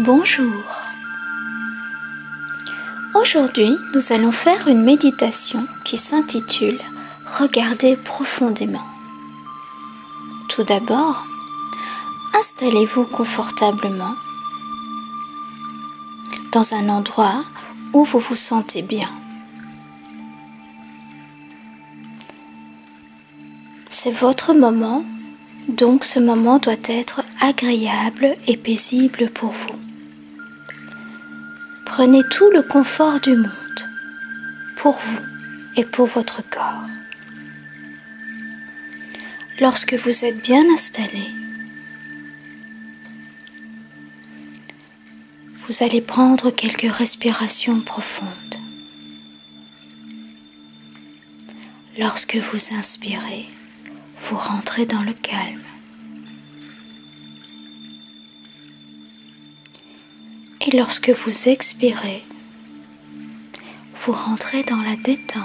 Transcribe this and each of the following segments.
Bonjour. Aujourd'hui, nous allons faire une méditation qui s'intitule « Regardez profondément ». Tout d'abord, installez-vous confortablement dans un endroit où vous vous sentez bien. C'est votre moment, donc ce moment doit être agréable et paisible pour vous. Prenez tout le confort du monde pour vous et pour votre corps. Lorsque vous êtes bien installé, vous allez prendre quelques respirations profondes. Lorsque vous inspirez, vous rentrez dans le calme. Et lorsque vous expirez, vous rentrez dans la détente.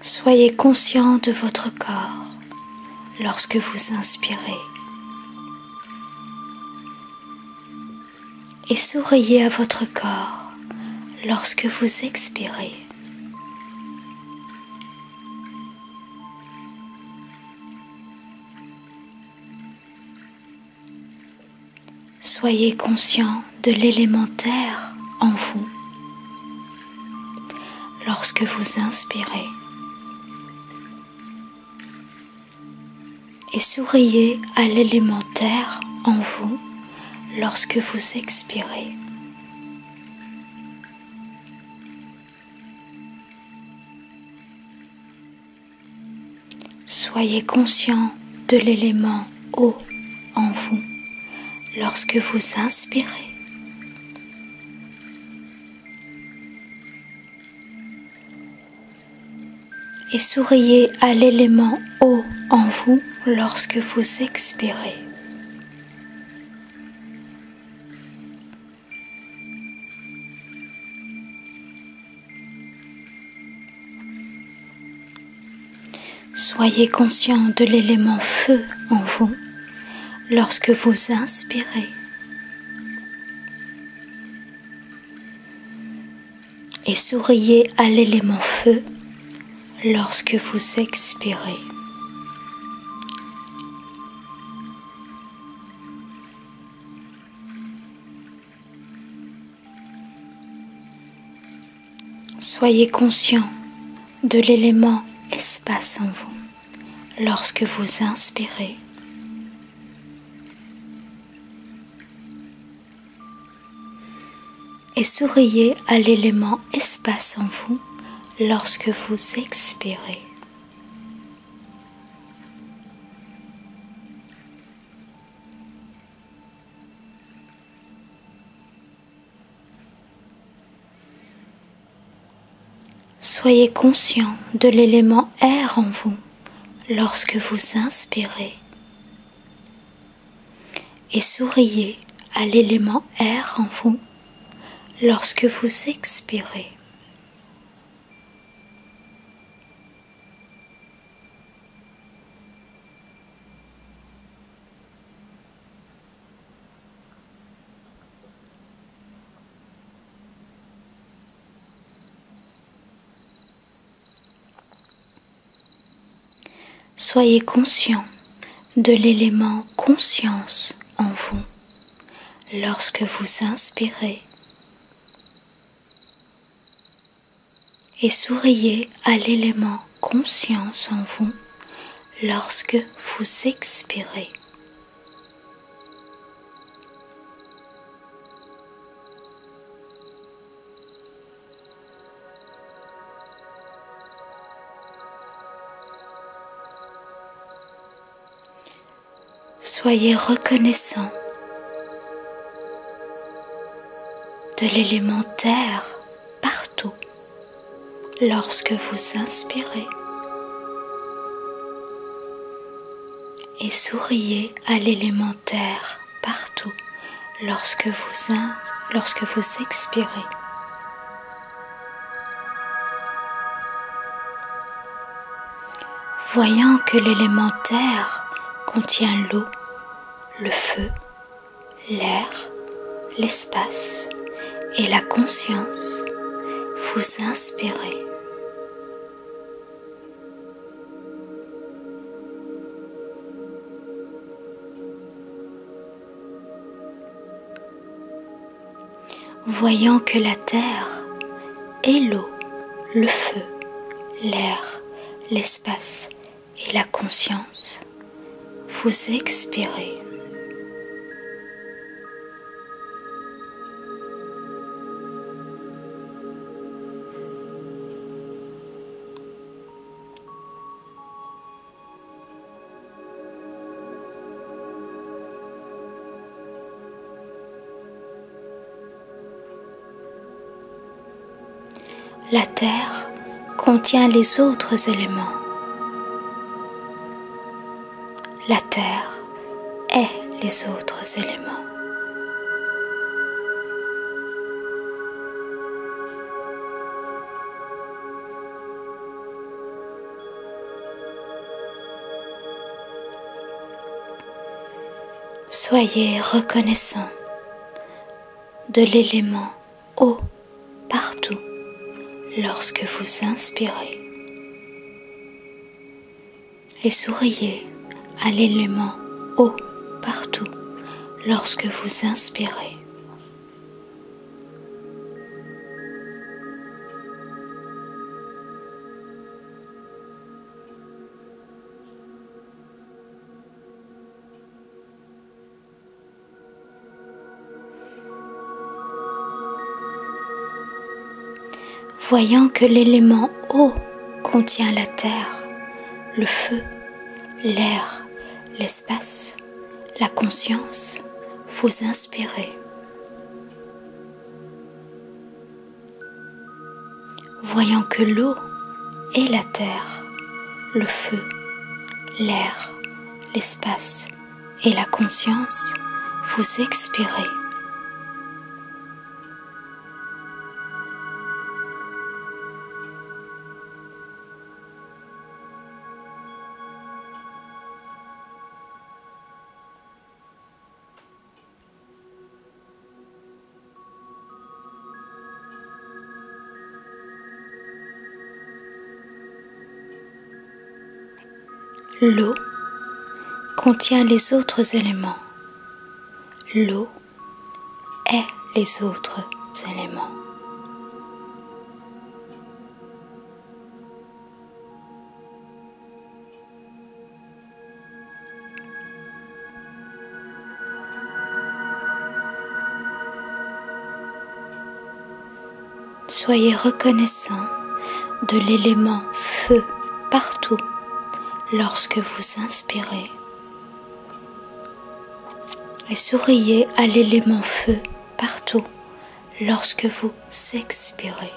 Soyez conscient de votre corps lorsque vous inspirez. Et souriez à votre corps lorsque vous expirez. Soyez conscient de l'élémentaire en vous lorsque vous inspirez. Et souriez à l'élémentaire en vous lorsque vous expirez. Soyez conscient de l'élément eau en vous lorsque vous inspirez. Et souriez à l'élément eau en vous lorsque vous expirez. Soyez conscient de l'élément feu en vous lorsque vous inspirez. Et souriez à l'élément feu lorsque vous expirez. Soyez conscient de l'élément espace en vous lorsque vous inspirez. Et souriez à l'élément espace en vous lorsque vous expirez. Soyez conscient de l'élément air en vous lorsque vous inspirez. Et souriez à l'élément air en vous lorsque vous expirez. Soyez conscient de l'élément conscience en vous lorsque vous inspirez. Et souriez à l'élément conscience en vous lorsque vous expirez. Soyez reconnaissant de l'élément terre partout lorsque vous inspirez. Et souriez à l'élément terre partout lorsque vous expirez. Voyant que l'élément terre contient l'eau, le feu, l'air, l'espace et la conscience, vous inspirez. Voyant que la terre est l'eau, le feu, l'air, l'espace et la conscience, vous expirez. La terre contient les autres éléments. La terre est les autres éléments. Soyez reconnaissant de l'élément eau partout lorsque vous inspirez et souriez à l'élément eau partout lorsque vous inspirez. Voyant que l'élément eau contient la terre, le feu, l'air, l'espace, la conscience, vous inspirez. Voyant que l'eau est la terre, le feu, l'air, l'espace et la conscience, vous expirez. L'eau contient les autres éléments. L'eau est les autres éléments. Soyez reconnaissant de l'élément feu partout lorsque vous inspirez et souriez à l'élément feu partout lorsque vous expirez.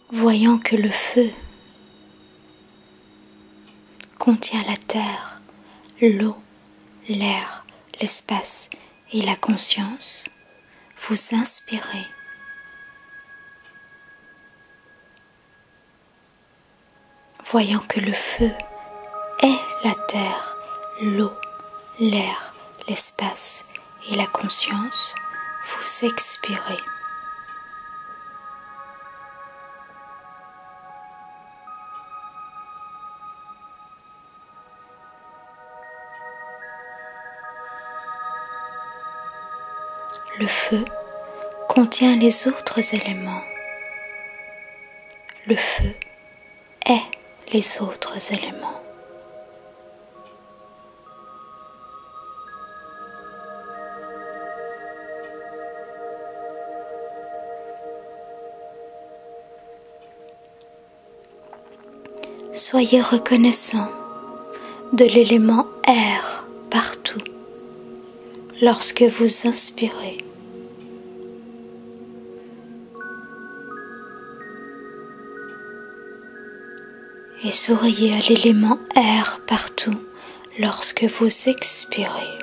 Voyant que le feu contient la terre, l'eau, l'air, l'espace et la conscience, vous inspirez. Voyant que le feu est la terre, l'eau, l'air, l'espace et la conscience, vous expirez. Le feu contient les autres éléments. Le feu est les autres éléments. Soyez reconnaissant de l'élément air partout lorsque vous inspirez. Et souriez à l'élément air partout lorsque vous expirez.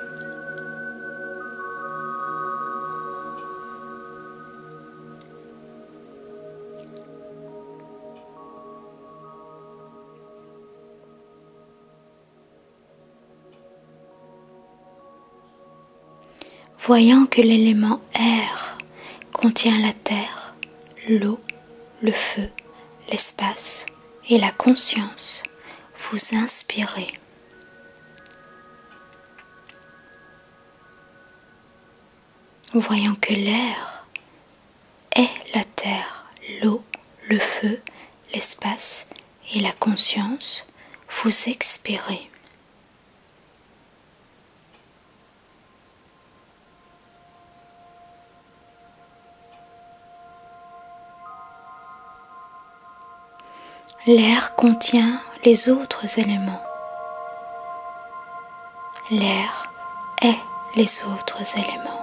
Voyant que l'élément air contient la terre, l'eau, le feu, l'espace et la conscience, vous inspirez. Voyant que l'air est la terre, l'eau, le feu, l'espace et la conscience, vous expirez. L'air contient les autres éléments. L'air est les autres éléments.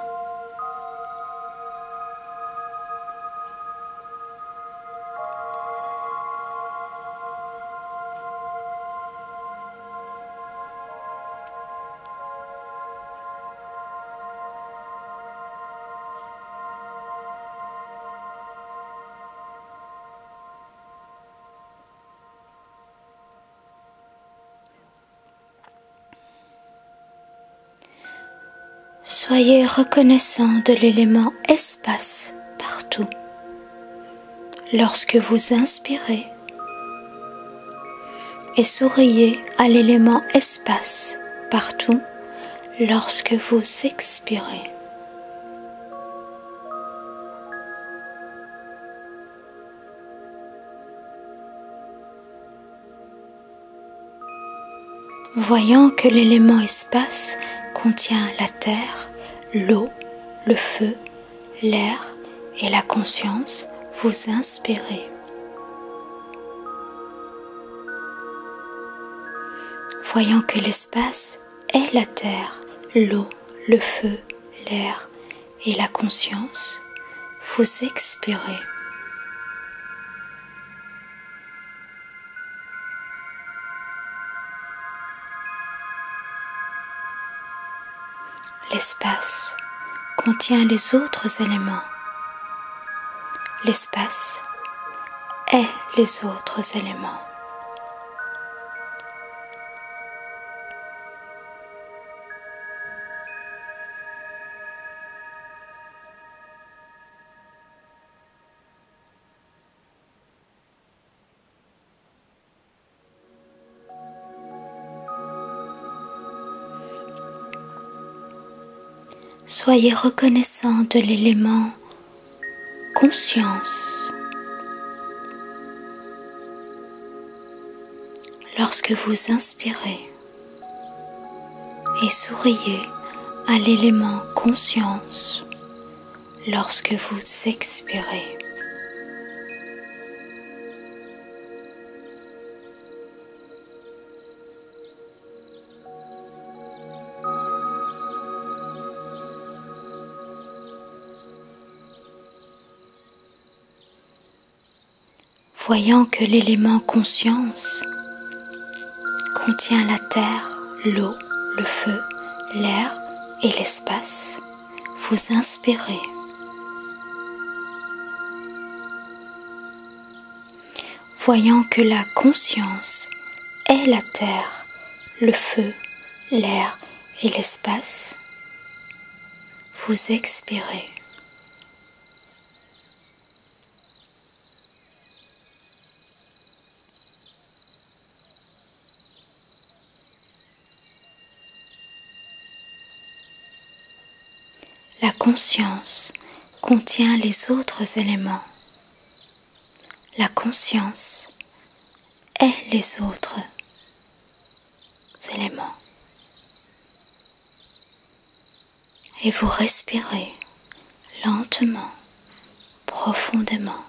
Soyez reconnaissant de l'élément espace partout lorsque vous inspirez et souriez à l'élément espace partout lorsque vous expirez. Voyant que l'élément espace contient la terre, l'eau, le feu, l'air et la conscience, vous inspirez. Voyant que l'espace est la terre, l'eau, le feu, l'air et la conscience, vous expirez. L'espace contient les autres éléments. L'espace est les autres éléments. Soyez reconnaissant de l'élément conscience. Lorsque vous inspirez et souriez à l'élément conscience lorsque vous expirez. Voyant que l'élément conscience contient la terre, l'eau, le feu, l'air et l'espace, vous inspirez. Voyant que la conscience est la terre, le feu, l'air et l'espace, vous expirez. La conscience contient les autres éléments. La conscience est les autres éléments. Et vous respirez lentement, profondément.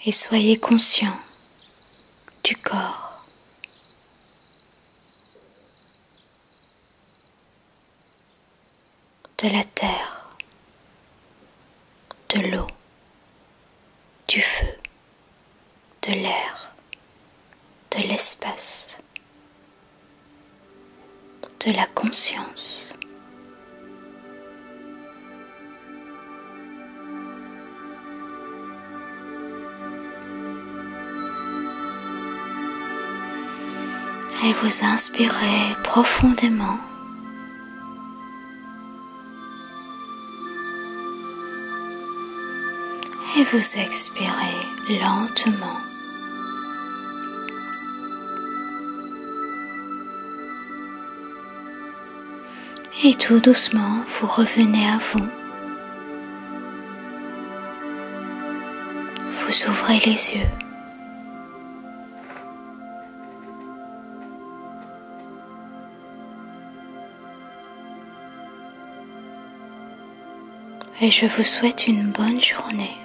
et soyez conscient du corps, de la terre, de l'eau, du feu, de l'air, de l'espace, de la conscience. Et vous inspirez profondément. Et vous expirez lentement. Et tout doucement, vous revenez à vous. Vous ouvrez les yeux. Et je vous souhaite une bonne journée.